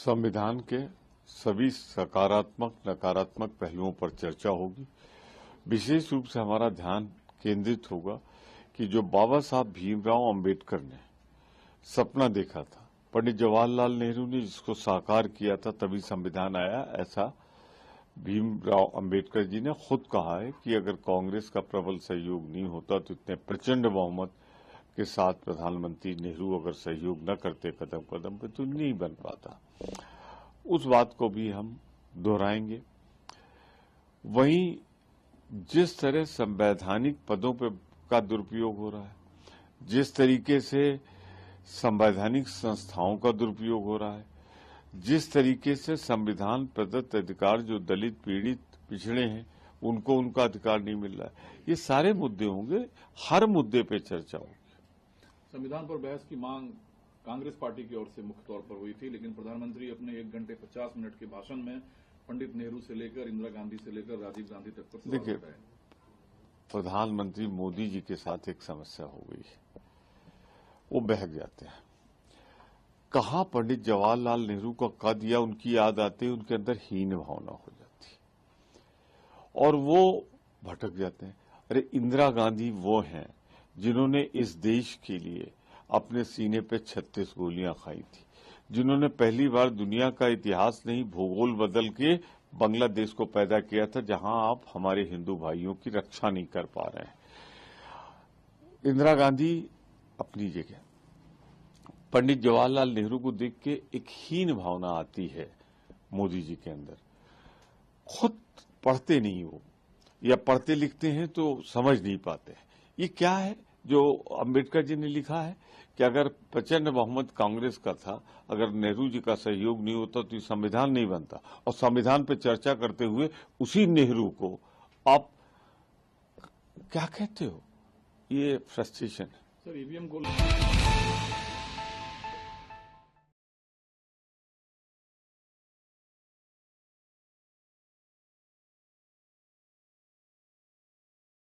संविधान के सभी सकारात्मक नकारात्मक पहलुओं पर चर्चा होगी। विशेष रूप से हमारा ध्यान केंद्रित होगा कि जो बाबा साहब भीमराव अंबेडकर ने सपना देखा था, पंडित जवाहरलाल नेहरू ने जिसको साकार किया था तभी संविधान आया, ऐसा भीमराव अंबेडकर जी ने खुद कहा है कि अगर कांग्रेस का प्रबल सहयोग नहीं होता तो इतने प्रचंड बहुमत के साथ प्रधानमंत्री नेहरू अगर सहयोग न करते कदम कदम पे तो नहीं बन पाता। उस बात को भी हम दोहराएंगे। वहीं जिस तरह संवैधानिक पदों पे का दुरुपयोग हो रहा है, जिस तरीके से संवैधानिक संस्थाओं का दुरुपयोग हो रहा है, जिस तरीके से संविधान प्रदत्त अधिकार जो दलित पीड़ित पिछड़े हैं उनको उनका अधिकार नहीं मिल रहा है, ये सारे मुद्दे होंगे। हर मुद्दे पे चर्चा होगी। संविधान पर बहस की मांग कांग्रेस पार्टी की ओर से मुख्य तौर पर हुई थी, लेकिन प्रधानमंत्री अपने 1 घंटे 50 मिनट के भाषण में पंडित नेहरू से लेकर इंदिरा गांधी से लेकर राजीव गांधी तक पर सवाल उठाए। प्रधानमंत्री मोदी जी के साथ एक समस्या हो गई है, वो बहक जाते हैं। कहाँ पंडित जवाहरलाल नेहरू का कद या उनकी याद आती है, उनके अंदर हीन भावना हो जाती है और वो भटक जाते हैं। अरे इंदिरा गांधी वो हैं जिन्होंने इस देश के लिए अपने सीने पे 36 गोलियां खाई थी, जिन्होंने पहली बार दुनिया का इतिहास नहीं भूगोल बदल के बांग्लादेश को पैदा किया था, जहां आप हमारे हिंदू भाइयों की रक्षा नहीं कर पा रहे हैं। इंदिरा गांधी अपनी जगह, पंडित जवाहरलाल नेहरू को देख के एक हीन भावना आती है मोदी जी के अंदर। खुद पढ़ते नहीं वो, या पढ़ते लिखते हैं तो समझ नहीं पाते। ये क्या है जो अंबेडकर जी ने लिखा है कि अगर प्रचंड बहुमत कांग्रेस का था, अगर नेहरू जी का सहयोग नहीं होता तो ये संविधान नहीं बनता। और संविधान पे चर्चा करते हुए उसी नेहरू को आप क्या कहते हो? ये फ्रस्ट्रेशन है। सर, ईवीएम को